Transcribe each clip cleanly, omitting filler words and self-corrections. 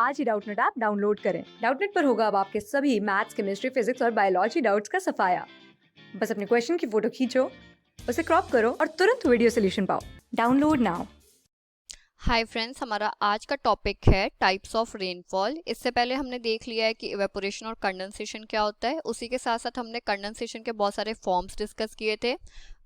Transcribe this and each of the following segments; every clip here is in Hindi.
आज ही डाउटनेट ऐप डाउनलोड करें। डाउटनेट पर होगा अब आपके सभी मैथ्स, केमिस्ट्री, फिजिक्स और बायोलॉजी डाउट्स का सफाया। बस अपने क्वेश्चन की फोटो खींचो, उसे क्रॉप करो और तुरंत वीडियो सोल्यूशन पाओ। Download now. हाय फ्रेंड्स, हमारा आज का टॉपिक है टाइप्स ऑफ रेनफॉल। इससे पहले हमने देख लिया है कि इवेपोरेशन और कंडेंसेशन क्या होता है। उसी के साथ साथ हमने कंडेंसेशन के बहुत सारे फॉर्म्स डिस्कस किए थे,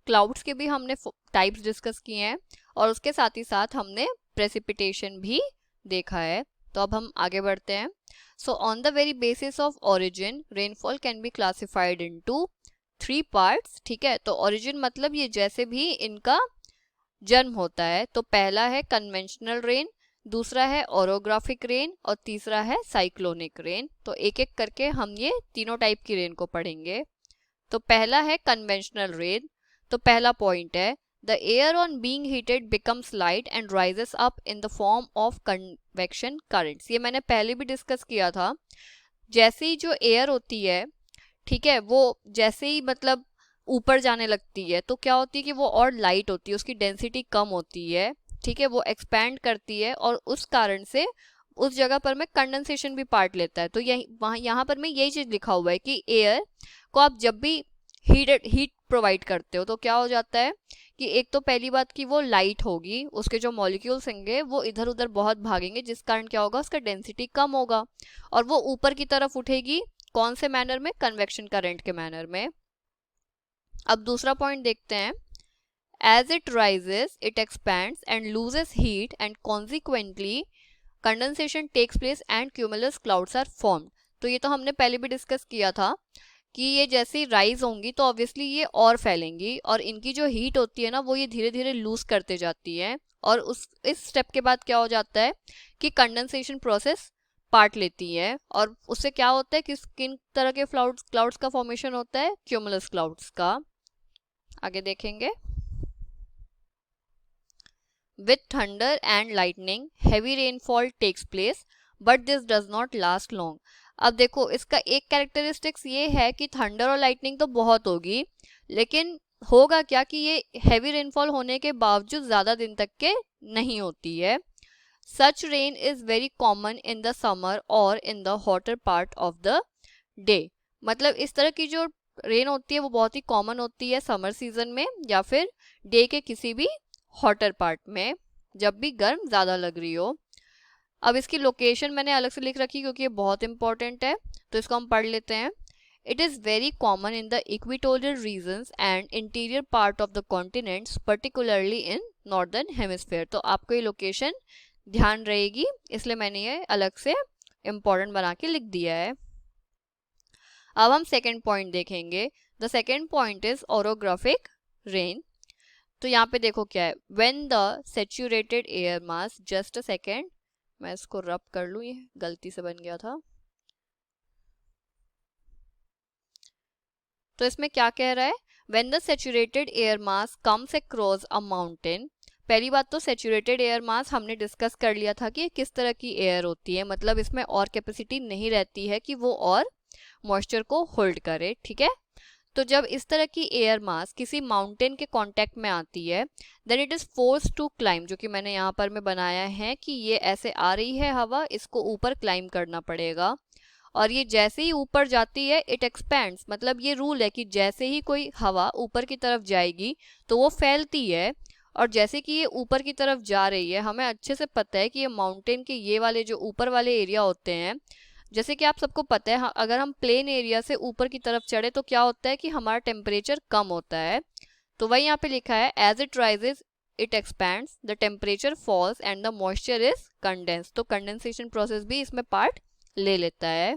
क्लाउड्स के भी हमने टाइप्स डिस्कस किए हैं, और उसके साथ ही साथ हमने प्रेसिपिटेशन भी देखा है। तो अब हम आगे बढ़ते हैं। So on the very basis of origin rainfall can be classified into 3 parts. ठीक है, तो ओरिजिन मतलब ये जैसे भी इनका जन्म होता है। तो पहला है कन्वेंशनल रेन, दूसरा है ओरोग्राफिक रेन और तीसरा है साइक्लोनिक रेन। तो एक एक करके हम ये तीनों टाइप की रेन को पढ़ेंगे। तो पहला है कन्वेंशनल रेन। तो पहला पॉइंट है the air on being heated becomes light and rises up in the form of convection currents. ये मैंने पहले भी डिस्कस किया था। जैसे ही जो एयर होती है, ठीक है, वो जैसे ही मतलब ऊपर जाने लगती है तो क्या होती है कि वो और लाइट होती है, उसकी डेंसिटी कम होती है। ठीक है, वो एक्सपैंड करती है और उस कारण से उस जगह पर में कंडेंसेशन भी पार्ट लेता है। तो यही वहाँ यहाँ पर में यही चीज लिखा हुआ है कि एयर को आप जब भी हीट प्रोवाइड करते हो तो क्या हो जाता है कि एक तो पहली बात कि वो लाइट होगी, उसके जो मॉलिक्यूल्स होंगे वो इधर उधर बहुत भागेंगे, जिस कारण क्या होगा, उसका डेंसिटी कम होगा और वो ऊपर की तरफ उठेगी। कौन से मैनर में? कन्वेक्शन करंट के मैनर में। अब दूसरा पॉइंट देखते हैं। As it rises it expands and loses heat and consequently condensation takes place and cumulus clouds are formed. तो ये तो हमने पहले भी डिस्कस किया था कि ये जैसे ही राइज होंगी तो ऑब्वियसली ये और फैलेंगी और इनकी जो हीट होती है ना वो ये धीरे धीरे लूज करते जाती है। और उस इस स्टेप के बाद क्या हो जाता है कि कंडेंसेशन प्रोसेस पार्ट लेती है और उससे क्या होता है कि किन तरह के क्लाउड्स का फॉर्मेशन होता है? क्यूमुलस क्लाउड्स का। आगे देखेंगे। With thunder and lightning, heavy rainfall takes place, but this does not last long. अब देखो, इसका एक कैरेक्टरिस्टिक्स ये है कि थंडर और लाइटनिंग तो बहुत होगी, लेकिन होगा क्या कि ये हैवी रेनफॉल होने के बावजूद ज़्यादा दिन तक के नहीं होती है। Such rain is very common in the summer और in the hotter part of the day. मतलब इस तरह की जो रेन होती है वो बहुत ही कॉमन होती है समर सीजन में या फिर डे के किसी भी हॉटर पार्ट में, जब भी गर्म ज़्यादा लग रही हो। अब इसकी लोकेशन मैंने अलग से लिख रखी क्योंकि ये बहुत इंपॉर्टेंट है, तो इसको हम पढ़ लेते हैं। It is very common in the equatorial regions and interior part of the continents, particularly in northern hemisphere. तो आपको ये लोकेशन ध्यान रहेगी, इसलिए मैंने ये अलग से इम्पोर्टेंट बना के लिख दिया है। अब हम सेकेंड पॉइंट देखेंगे। The second point is orographic rain. तो यहाँ पे देखो क्या है, when the saturated air mass, just a second मैं इसको रब कर लूँ, ये गलती से बन गया था। तो इसमें क्या कह रहा है, when the saturated air mass comes across a mountain. पहली बात तो सेचुरेटेड एयर मास हमने डिस्कस कर लिया था कि ये किस तरह की एयर होती है, मतलब इसमें और कैपेसिटी नहीं रहती है कि वो और मॉइस्चर को होल्ड करे। ठीक है, तो जब इस तरह की एयर मास किसी माउंटेन के कांटेक्ट में आती है, then it is force to climb, जो कि मैंने यहाँ पर में बनाया है कि ये ऐसे आ रही है हवा, इसको ऊपर क्लाइम करना पड़ेगा। और ये जैसे ही ऊपर जाती है इट एक्सपैंड्स, मतलब ये रूल है कि जैसे ही कोई हवा ऊपर की तरफ जाएगी तो वो फैलती है। और जैसे कि ये ऊपर की तरफ जा रही है, हमें अच्छे से पता है कि ये माउंटेन के ये वाले जो ऊपर वाले एरिया होते हैं, जैसे कि आप सबको पता है, अगर हम प्लेन एरिया से ऊपर की तरफ चढ़े तो क्या होता है कि हमारा टेम्परेचर कम होता है। तो वही यहाँ पे लिखा है, as it rises it expands, the temperature falls and the moisture is condense. तो कंडेंसेशन प्रोसेस भी इसमें पार्ट ले लेता है।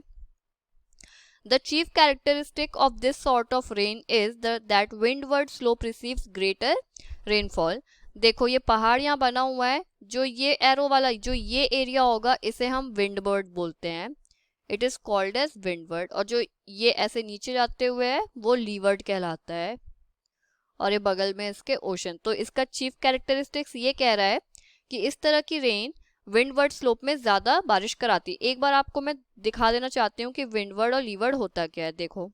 The chief characteristic of this sort of rain is that windward slope receives greater rainfall. देखो ये पहाड़ यहाँ बना हुआ है, जो ये एरो वाला जो ये एरिया होगा इसे हम विंडवर्ड बोलते हैं। It is called as windward. और जो ये ऐसे नीचे जाते हुए है वो लीवर्ड कहलाता है। और ये बगल में इसके ओशन। तो इसका चीफ कैरेक्टरिस्टिक्स ये कह रहा है कि इस तरह की रेन विंडवर्ड स्लोप में ज्यादा बारिश कराती है। एक बार आपको मैं दिखा देना चाहती हूँ कि विंडवर्ड और लीवर्ड होता क्या है। देखो,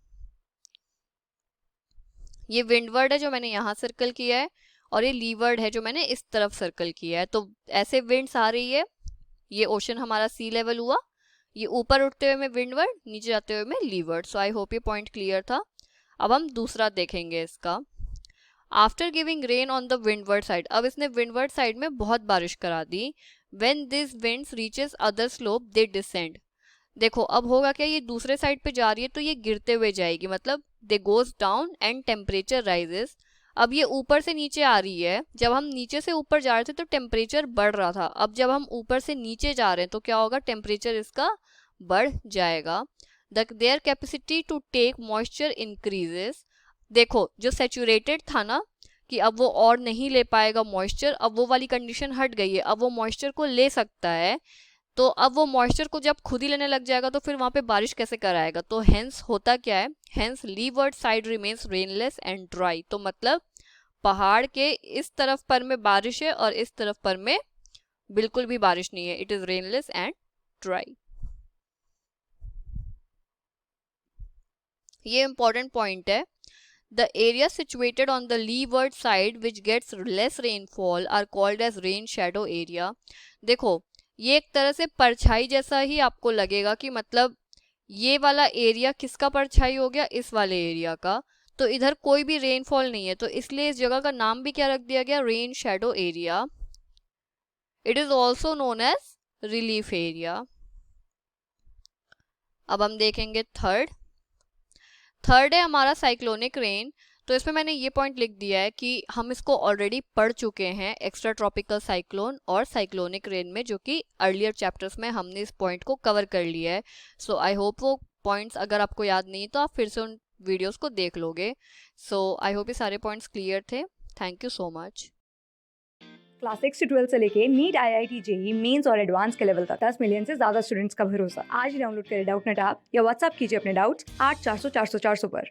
ये विंडवर्ड है जो मैंने यहाँ सर्कल किया है और ये लीवर्ड है जो मैंने इस तरफ सर्कल किया है। तो ऐसे विंड्स आ रही है, ये ओशन हमारा सी लेवल हुआ, ये ऊपर उठते हुए में विंडवर्ड, नीचे जाते हुए में लीवर्ड। सो आई होप ये पॉइंट क्लियर था। अब हम दूसरा देखेंगे इसका। After giving rain on the windward side, अब इसने विंडवर्ड साइड में बहुत बारिश करा दी। When this winds reaches other slope they descend. देखो अब होगा क्या, ये दूसरे साइड पे जा रही है तो ये गिरते हुए जाएगी, मतलब they goes down and temperature rises. अब ये ऊपर से नीचे आ रही है, जब हम नीचे से ऊपर जा रहे थे तो टेम्परेचर बढ़ रहा था, अब जब हम ऊपर से नीचे जा रहे हैं तो क्या होगा, टेम्परेचर इसका बढ़ जाएगा। Their capacity to take moisture increases. देखो जो सेचुरेटेड था ना कि अब वो और नहीं ले पाएगा मॉइस्चर, अब वो वाली कंडीशन हट गई है, अब वो मॉइस्चर को ले सकता है। तो अब वो मॉइस्चर को जब खुद ही लेने लग जाएगा तो फिर वहां पे बारिश कैसे कराएगा। तो हेंस होता क्या है, hence levered side remains rainless and dry. तो मतलब पहाड़ के इस तरफ पर में बारिश है और इस तरफ पर में बिल्कुल भी बारिश नहीं है, it is rainless and dry. ये इंपॉर्टेंट पॉइंट है। The areas situated on the leeward side which gets less rainfall are called as rain shadow area। देखो ये एक तरह से परछाई जैसा ही आपको लगेगा कि मतलब ये वाला एरिया किसका परछाई हो गया, इस वाले एरिया का। तो इधर कोई भी रेनफॉल नहीं है तो इसलिए इस जगह का नाम भी क्या रख दिया गया, rain shadow area. It is also known as relief area. अब हम देखेंगे थर्ड है हमारा साइक्लोनिक रेन। तो इसमें मैंने ये पॉइंट लिख दिया है कि हम इसको ऑलरेडी पढ़ चुके हैं एक्स्ट्रा ट्रॉपिकल साइक्लोन और साइक्लोनिक रेन में, जो कि अर्लियर चैप्टर्स में हमने इस पॉइंट को कवर कर लिया है। सो आई होप वो पॉइंट्स अगर आपको याद नहीं तो आप फिर से उन वीडियोस को देख लोगे। सो आई होप ये सारे पॉइंट्स क्लियर थे। Thank you so much. Class 6 से 12 से लेके नीट, IIT, जेई मेंस और एडवांस के लेवल तक 10 मिलियन से ज्यादा स्टूडेंट्स का भरोसा। आज ही डाउनलोड करें डाउटनेट ऐप या व्हाट्सएप कीजिए अपने डाउट्स 8400 400 400 पर।